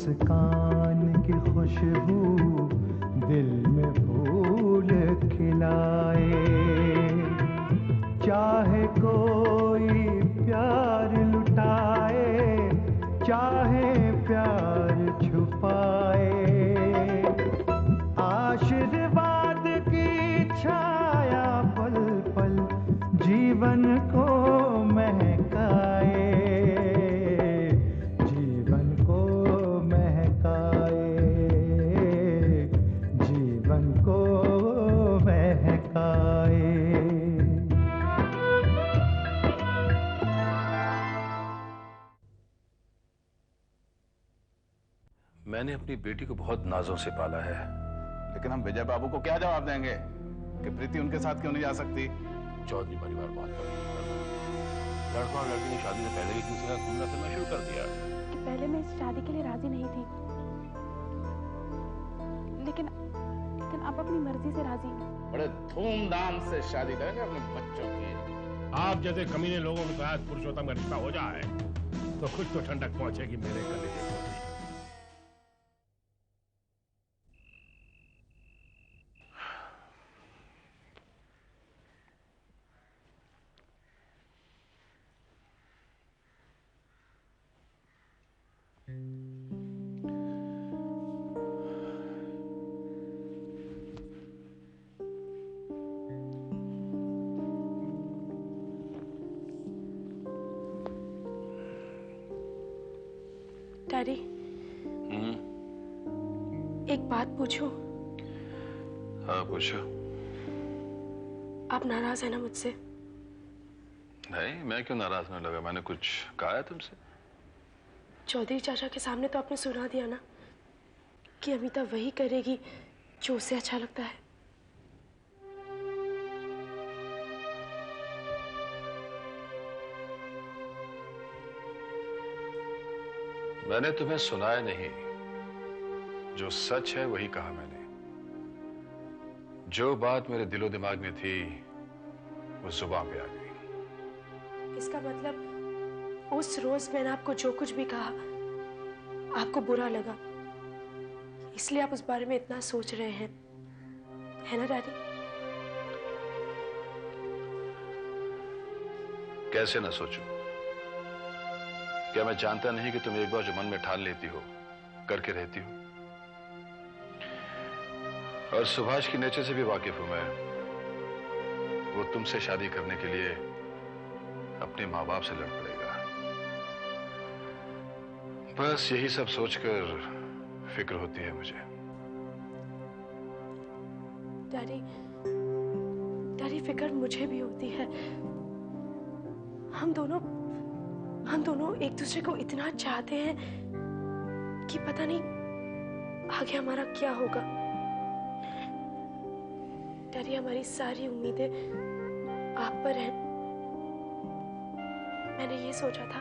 मुस्कान की खुशबू दिल में फूल खिलाए। चाहे कोई प्यार लुटाए, चाहे प्यार छुपाए, आशीर्वाद की छाया पल पल जीवन को महकाए, जीवन को महकाए, जीवन को महकाए। मैंने अपनी बेटी को बहुत नाजों से पाला है, लेकिन हम विजय बाबू को क्या जवाब देंगे कि प्रीति उनके साथ क्यों नहीं जा सकती? चौधरी परिवार बात कर, लड़का और लड़की ने शादी से पहले एक दूसरे का घूमना फिरना शुरू कर दिया। कि पहले मैं इस शादी के लिए राजी नहीं थी, लेकिन अब अपनी मर्जी से राजी हूँ। बड़े धूमधाम से शादी करेंगे अपने बच्चों की। आप जैसे कमीने लोगों के साथ पुरुषोत्तम का रिश्ता हो जाए तो कुछ तो ठंडक पहुंचेगी मेरे कलेजे को। डैडी, एक बात पूछूं? हाँ पूछो। आप नाराज है ना मुझसे? नहीं, मैं क्यों नाराज होने लगा? मैंने कुछ कहा है तुमसे? चौधरी चाचा के सामने तो आपने सुना दिया ना कि अमिता वही करेगी जो उसे अच्छा लगता है। मैंने तुम्हें सुनाया नहीं, जो सच है वही कहा मैंने। जो बात मेरे दिलो दिमाग में थी वो जुबान पे आ गई। इसका मतलब उस रोज मैंने आपको जो कुछ भी कहा आपको बुरा लगा, इसलिए आप उस बारे में इतना सोच रहे हैं, है ना डैडी? कैसे ना सोचूं? क्या मैं जानता नहीं कि तुम एक बार जो मन में ठान लेती हो करके रहती हो? और सुभाष की नेचर से भी वाकिफ हूं मैं। वो तुमसे शादी करने के लिए अपने माँ बाप से लड़ पड़ेगा। बस यही सब सोचकर फिक्र होती है मुझे। डैडी फिक्र मुझे भी होती है। हम दोनों एक दूसरे को इतना चाहते हैं कि पता नहीं आगे हमारा क्या होगा। डैडी, हमारी सारी उम्मीदें आप पर हैं। मैंने ये सोचा था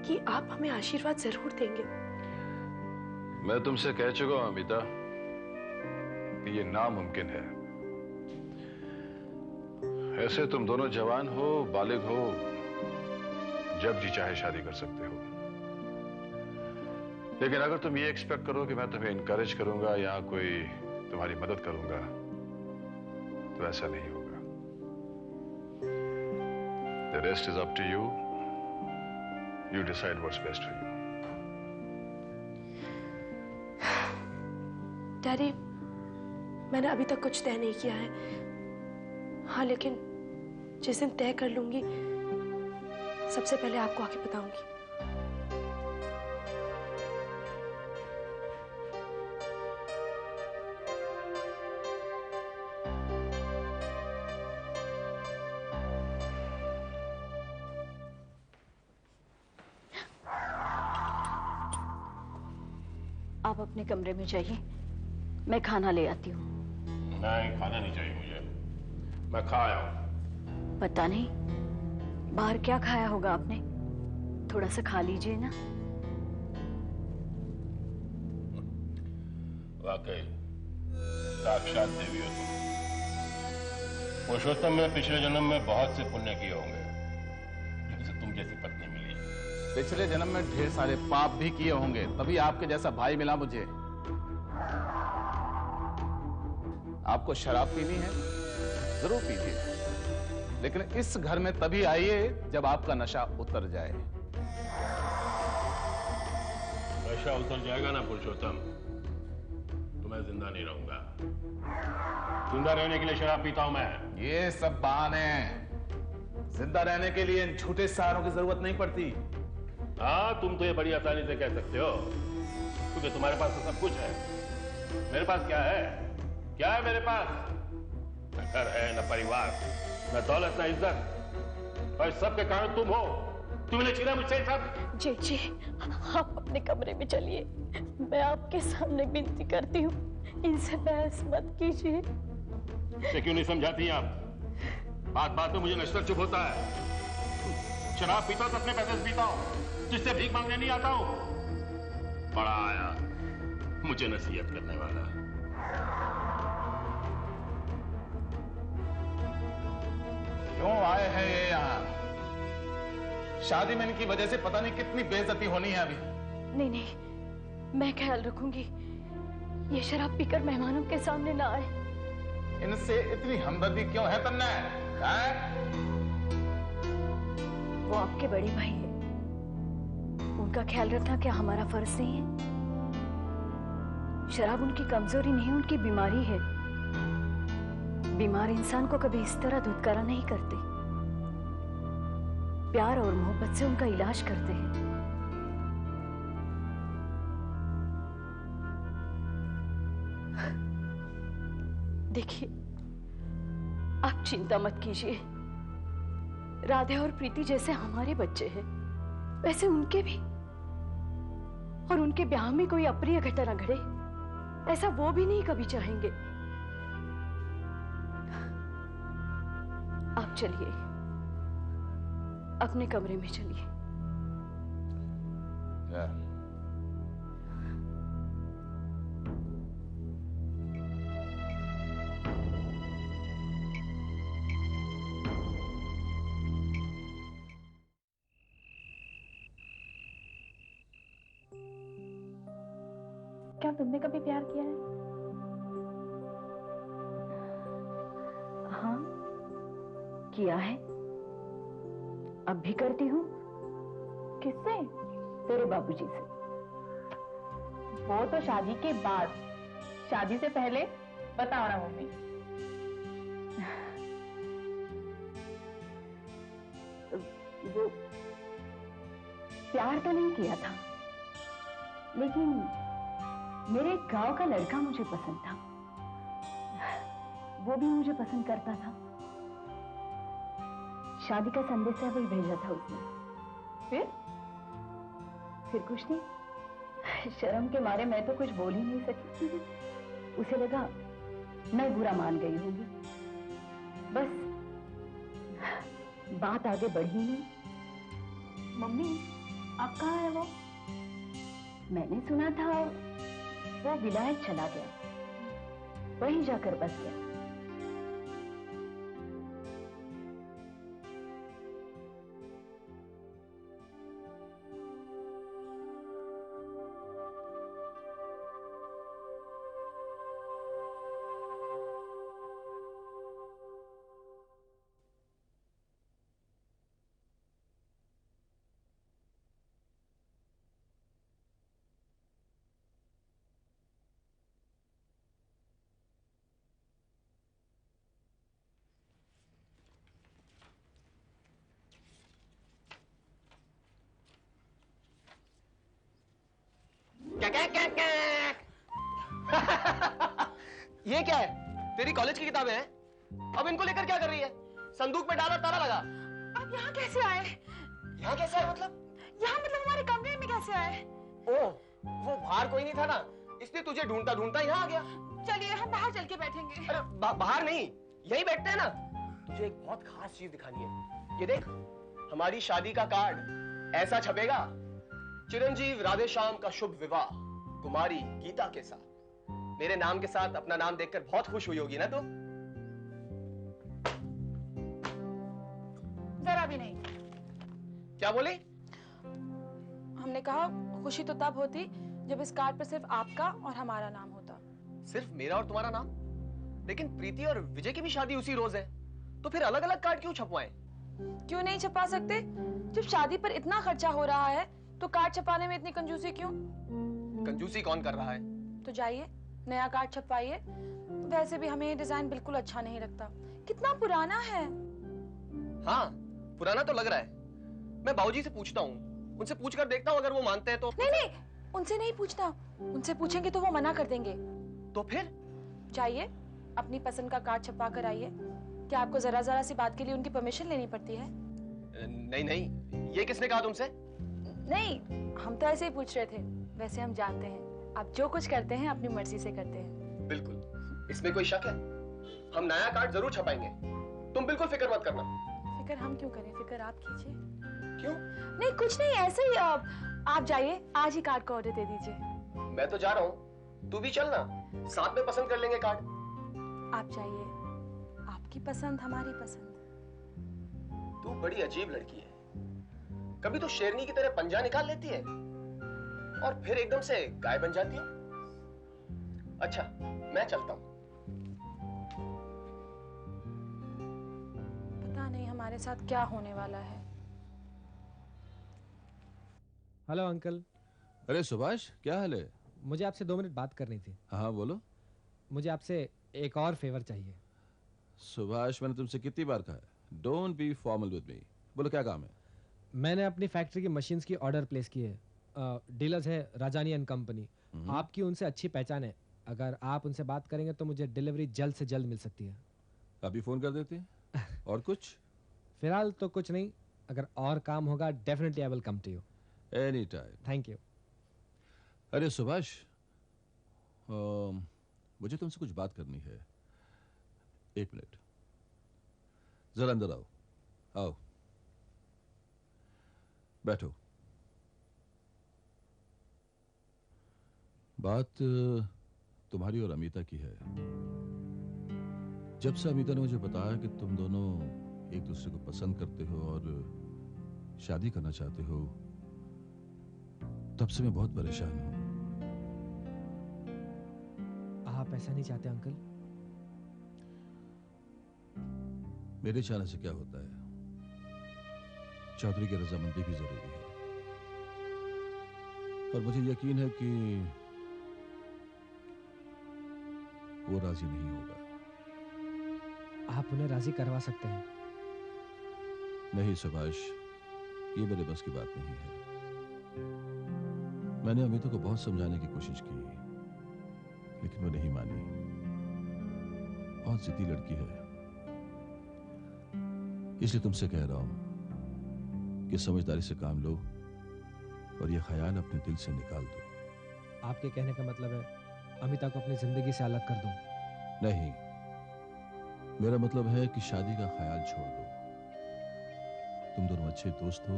कि आप हमें आशीर्वाद जरूर देंगे। मैं तुमसे कह चुका हूं अमिता कि ये नामुमकिन है। ऐसे तुम दोनों जवान हो, बालिग हो, जब जी चाहे शादी कर सकते हो। लेकिन अगर तुम ये एक्सपेक्ट करो कि मैं तुम्हें इनकरेज करूंगा या कोई तुम्हारी मदद करूंगा तो ऐसा नहीं होगा। The rest is up to you. You decide what's best for you. Daddy, मैंने अभी तक कुछ तय नहीं किया है। हाँ, लेकिन जिस दिन तय कर लूंगी सबसे पहले आपको आके बताऊंगी। आप अपने कमरे में जाइए, मैं खाना ले आती हूँ। नहीं, खाना नहीं चाहिए मुझे, मैं खा आया हूं। पता नहीं बाहर क्या खाया होगा आपने, थोड़ा सा खा लीजिए ना। वाकई साक्षात देवी हो तुम। पुरुषोत्तम में पिछले जन्म में बहुत से पुण्य किए होंगे जिनसे तुम जैसी पत्नी मिली। पिछले जन्म में ढेर सारे पाप भी किए होंगे, तभी आपके जैसा भाई मिला मुझे। आपको शराब पीनी है, जरूर पीजिए, लेकिन इस घर में तभी आइए जब आपका नशा उतर जाए। नशा उतर जाएगा ना पुरुषोत्तम, तो मैं जिंदा नहीं रहूंगा। जिंदा रहने के लिए शराब पीता हूं मैं। ये सब बहाने हैं। जिंदा रहने के लिए इन झूठे सहारों की जरूरत नहीं पड़ती। हाँ, तुम तो ये बड़ी आसानी से कह सकते हो, क्योंकि तुम्हारे पास तो सब कुछ है। मेरे पास क्या है? क्या है मेरे पास? न घर है, न परिवार, न दौलत, न इज्जत, और सबके कारण तुम हो। तुमने छीना मुझसे सब। जी, आप अपने कमरे में चलिए। मैं आपके सामने विनती करती हूँ, इनसे बहस मत कीजिए। ये क्यों नहीं समझाती आप? बात बात में मुझे नशा चुप होता है। शराब पीता तो अपने पैसे से पीता हूँ, जिससे भीख मांगने नहीं आता हूँ। बड़ा आया मुझे नसीहत करने वाला। क्यों आए हैं ये यहाँ? शादी में इनकी वजह से पता नहीं कितनी बेइज्जती होनी है अभी। नहीं, मैं ख्याल रखूंगी। ये शराब पीकर मेहमानों के सामने ना आए। इनसे इतनी हमदर्दी क्यों है तन्ने? वो आपके बड़े भाई हैं, उनका ख्याल रखना क्या हमारा फर्ज नहीं है? शराब उनकी कमजोरी नहीं, उनकी बीमारी है। बीमार इंसान को कभी इस तरह धुतकारा नहीं करते, प्यार और मोहब्बत से उनका इलाज करते हैं। देखिए, आप चिंता मत कीजिए। राधे और प्रीति जैसे हमारे बच्चे हैं, वैसे उनके भी। और उनके ब्याह में कोई अप्रिय घटना घटे, ऐसा वो भी नहीं कभी चाहेंगे। आप चलिए, अपने कमरे में चलिए। क्या तुमने कभी प्यार किया है? हाँ, किया है, अब भी करती हूँ। किससे? तेरे बाबूजी से। वो तो शादी के बाद, शादी से पहले बताओ ना मम्मी। वो प्यार तो नहीं किया था, लेकिन मेरे गांव का लड़का मुझे पसंद था, वो भी मुझे पसंद करता था। शादी का संदेशा भी भेजा था उसने। फिर कुछ नहीं, शर्म के मारे मैं तो कुछ बोल ही नहीं सकी। उसे लगा मैं बुरा मान गई होंगी, बस बात आगे बढ़ी नहीं। मम्मी, अब कहाँ है वो? मैंने सुना था वो विलायत चला गया, वहीं जाकर बस गया। ये क्या है? तेरी कॉलेज की किताबें हैं? अब इनको लेकर क्या कर रही है? संदूक में डाला, ताला लगा। आप यहाँ कैसे आए? यहाँ कैसे आए मतलब? यहाँ मतलब हमारे कमरे में कैसे आए? ओह, वो बाहर कोई नहीं था ना, इसलिए तुझे ढूंढता ढूंढता यहाँ आ गया। चलिए हम बाहर चल के बैठेंगे। अरे बाहर नहीं, यही बैठते हैं ना। तुझे एक बहुत खास चीज दिखानी है। ये देख, हमारी शादी का कार्ड ऐसा छपेगा। चिरंजीव राधेश्याम का शुभ विवाह कुमारी गीता के साथ। मेरे नाम के साथ अपना नाम देखकर बहुत खुश हुई होगी ना तू? जरा भी नहीं। क्या बोली? हमने कहा खुशी तो तब होती जब इस कार्ड पर सिर्फ आपका और हमारा नाम होता। सिर्फ मेरा और तुम्हारा नाम? लेकिन प्रीति और विजय की भी शादी उसी रोज है, तो फिर अलग अलग कार्ड क्यों छपवाएं? क्यों नहीं छपा सकते? जब शादी पर इतना खर्चा हो रहा है तो कार्ड छपाने में इतनी कंजूसी क्यों? कंजूसी कौन कर रहा है? तो जाइए नया कार्ड छपवाइए। वैसे भी हमें ये डिजाइन बिल्कुल अच्छा नहीं लगता, कितना पुराना है। हाँ पुराना तो लग रहा है। मैं बाबूजी से पूछता हूँ, उनसे पूछकर देखता हूँ, अगर वो मानते हैं तो। नहीं नहीं, उनसे नहीं पूछना, उनसे पूछेंगे तो वो मना कर देंगे। तो फिर? जाइए अपनी पसंद का कार्ड छपवा कर आइए। क्या आपको जरा जरा सी बात के लिए उनकी परमिशन लेनी पड़ती है? नहीं नहीं, ये किसने कहा तुमसे? नहीं, हम तो ऐसे ही पूछ रहे थे। वैसे हम जानते हैं आप जो कुछ करते हैं अपनी मर्जी से करते हैं। बिल्कुल, इसमें कोई शक है? हम नया कार्ड जरूर छपाएंगे, तुम बिल्कुल फिक्र मत करना। फिक्र हम क्यों करें, फिक्र आप कीजिए। क्यों? नहीं कुछ नहीं, ऐसे ही। आप जाइए, आज ही कार्ड का ऑर्डर दे दीजिए। मैं तो जा रहा हूँ, तू भी चलना, साथ में पसंद कर लेंगे कार्ड। आप जाइए, आपकी पसंद हमारी पसंद। तू बड़ी अजीब लड़की है, कभी तो शेरनी की तरह पंजा निकाल लेती है और फिर एकदम से गाय बन जाती है। अच्छा मैं चलता हूँ। पता नहीं हमारे साथ क्या होने वाला है। Hello uncle. अरे सुभाष, क्या हाल है? मुझे आपसे 2 मिनट बात करनी थी। हाँ बोलो। मुझे आपसे एक और फेवर चाहिए। सुभाष, मैंने तुमसे कितनी बार कहा है, don't be formal with me. बोलो क्या काम है? मैंने अपनी फैक्ट्री की मशीन्स की ऑर्डर प्लेस की है। डीलर्स है राजानी एंड कंपनी। आपकी उनसे अच्छी पहचान है, अगर आप उनसे बात करेंगे तो मुझे डिलीवरी जल्द से जल्द मिल सकती है। अभी फोन कर देते हैं। और कुछ? फिलहाल तो कुछ नहीं, अगर और काम होगा definitely I will come to you any time. Thank you. अरे सुभाष, मुझे तुमसे कुछ बात करनी है। 1 मिनट, जरा अंदर आओ। आओ बैठो। बात तुम्हारी और अमीता की है। जब से अमीता ने मुझे बताया कि तुम दोनों एक दूसरे को पसंद करते हो और शादी करना चाहते हो, तब से मैं बहुत परेशान हूं। आप ऐसा नहीं चाहते अंकल? मेरे चाहने से क्या होता है, चौधरी की रजामंदी भी जरूरी है। और मुझे यकीन है कि वो राजी नहीं होगा। आप उन्हें राजी करवा सकते हैं। नहीं सुभाष, ये मेरे बस की बात नहीं है। मैंने अमिता को बहुत समझाने की कोशिश की, लेकिन वो नहीं मानी। बहुत जिद्दी लड़की है। इसलिए तुमसे कह रहा हूं कि समझदारी से काम लो और ये ख्याल अपने दिल से निकाल दो। आपके कहने का मतलब है अमिता को अपनी जिंदगी से अलग कर दूं? नहीं, मेरा मतलब है कि शादी का ख्याल छोड़ दो। तुम दोनों अच्छे दोस्त हो,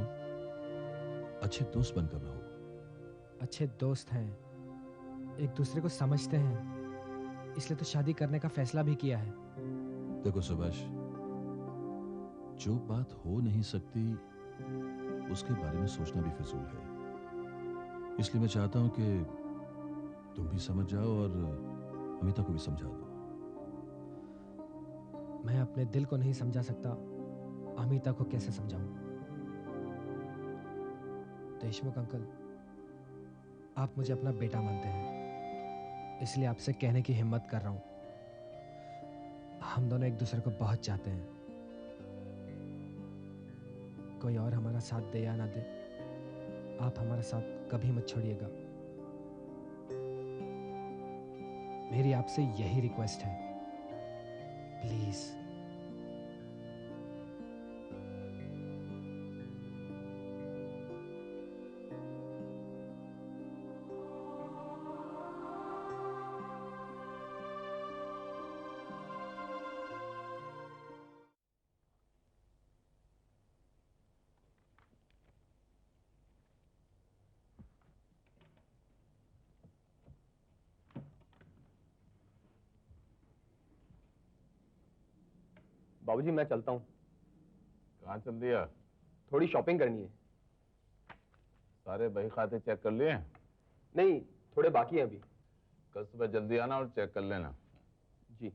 अच्छे दोस्त बनकर रहो। अच्छे दोस्त हैं, एक दूसरे को समझते हैं, इसलिए तो शादी करने का फैसला भी किया है। देखो सुभाष, जो बात हो नहीं सकती उसके बारे में सोचना भी फिजूल है। इसलिए मैं चाहता हूं कि तुम भी समझ जाओ और अमिता को भी समझा दो। मैं अपने दिल को नहीं समझा सकता, अमिता को कैसे समझाऊं? देशमुख अंकल, आप मुझे अपना बेटा मानते हैं, इसलिए आपसे कहने की हिम्मत कर रहा हूं। हम दोनों एक दूसरे को बहुत चाहते हैं। कोई और हमारा साथ दे या ना दे, आप हमारा साथ कभी मत छोड़िएगा। मेरी आपसे यही रिक्वेस्ट है, प्लीज। बाबूजी मैं चलता हूँ। कहाँ चल दिया? थोड़ी शॉपिंग करनी है। सारे बही खाते चेक कर लिए? नहीं, थोड़े बाकी हैं अभी। कल सुबह जल्दी आना और चेक कर लेना। जी।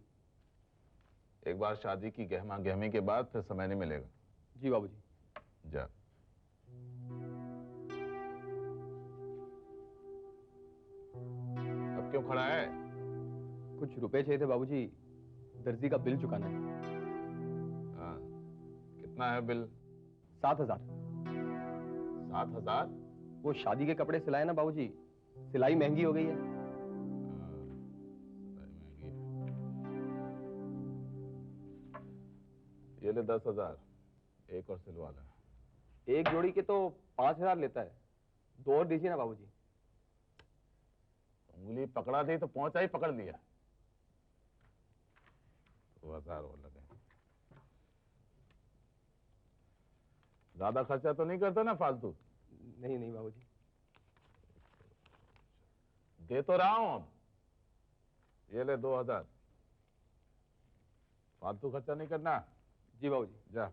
एक बार शादी की गहमा गहमी के बाद फिर समय नहीं मिलेगा। जी बाबूजी। जा। अब क्यों खड़ा है? कुछ रुपए चाहिए थे बाबूजी, दर्जी का बिल चुकाना है। हाँ, कितना है बिल? 7,000। 7,000? वो शादी के कपड़े सिलाए ना बाबूजी, सिलाई महंगी हो गई है। ये ले 10,000, एक और सिलवा ले। एक जोड़ी के तो 5,000 लेता है, 2 और दीजिए ना बाबूजी। उंगली पकड़ा दी तो पहुंचा ही पकड़ लिया। 2,000 और लगे। ज्यादा खर्चा तो नहीं करता ना फालतू? नहीं नहीं बाबूजी। दे तो रहा हूं। ये ले 2,000, फालतू खर्चा नहीं करना। जी बाबूजी। जा।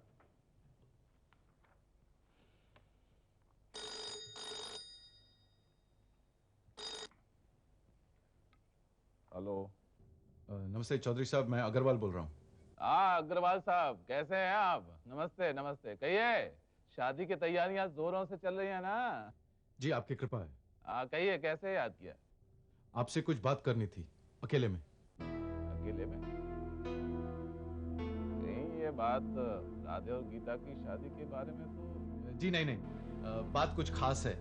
हेलो। नमस्ते चौधरी साहब, मैं अग्रवाल बोल रहा हूँ। हाँ अग्रवाल साहब, कैसे हैं आप? नमस्ते नमस्ते। कहिए, शादी की तैयारियां जोरों से चल रही हैं ना? जी आपकी कृपा है। हाँ कहिए, कैसे याद किया? आपसे कुछ बात करनी थी, अकेले में। अकेले में? नहीं, ये बात राधे और गीता की शादी के बारे में तो। जी नहीं नहीं, बात कुछ खास है।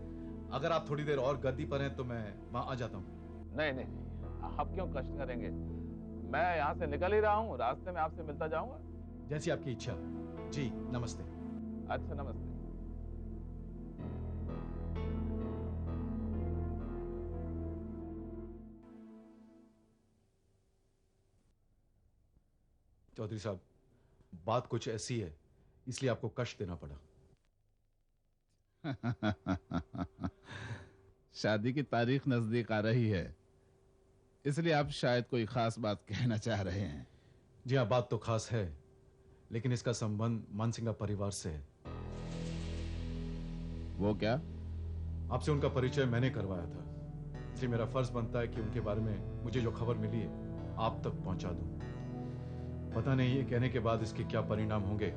अगर आप थोड़ी देर और गद्दी पर हैं तो मैं वहां आ जाता हूँ। नहीं नहीं, आप क्यों कष्ट करेंगे? मैं यहाँ से निकल ही रहा हूँ, रास्ते में आपसे मिलता जाऊंगा। जैसी आपकी इच्छा। जी नमस्ते। अच्छा नमस्ते। चौधरी साहब, बात कुछ ऐसी है, इसलिए आपको कष्ट देना पड़ा। शादी की तारीख नजदीक आ रही है, इसलिए आप शायद कोई खास बात कहना चाह रहे हैं। जी हाँ, बात तो खास है, लेकिन इसका संबंध मानसिंगा परिवार से है। वो क्या? आपसे उनका परिचय मैंने करवाया था, इसलिए मेरा फर्ज बनता है कि उनके बारे में मुझे जो खबर मिली है आप तक पहुंचा दूं। पता नहीं ये कहने के बाद इसके क्या परिणाम होंगे,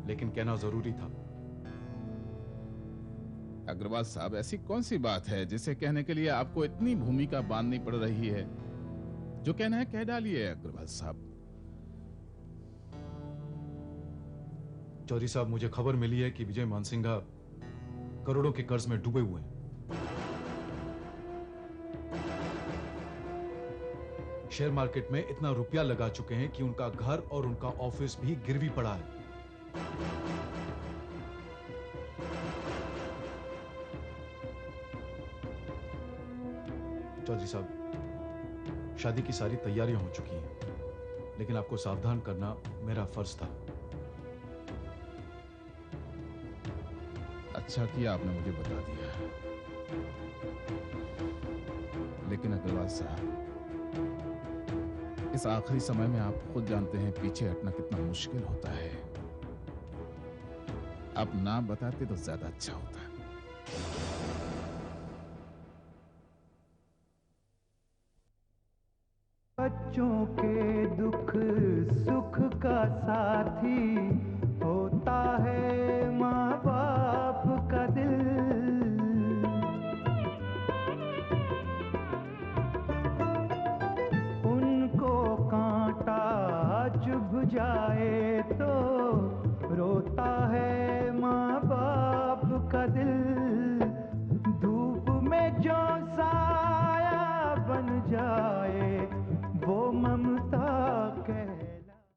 लेकिन कहना जरूरी था। अग्रवाल साहब, ऐसी कौन सी बात है जिसे कहने के लिए आपको इतनी भूमिका बांधनी पड़ रही है? जो कहना है कह डालिए अग्रवाल साहब। चौधरी साहब, मुझे खबर मिली है कि विजय मानसिंघा करोड़ों के कर्ज में डूबे हुए हैं। शेयर मार्केट में इतना रुपया लगा चुके हैं कि उनका घर और उनका ऑफिस भी गिरवी पड़ा है। चौधरी साहब, शादी की सारी तैयारियां हो चुकी हैं, लेकिन आपको सावधान करना मेरा फर्ज था। अच्छा किया आपने मुझे बता दिया। लेकिन अग्रवाल साहब, इस आखिरी समय में आप खुद जानते हैं पीछे हटना कितना मुश्किल होता है। आप ना बताते तो ज्यादा अच्छा होता। बच्चों के दुख सुख का साथी होता है माँ बाप का दिल। उनको कांटा चुभ जाए तो रोता है माँ बाप का दिल। धूप में जो साया बन जाए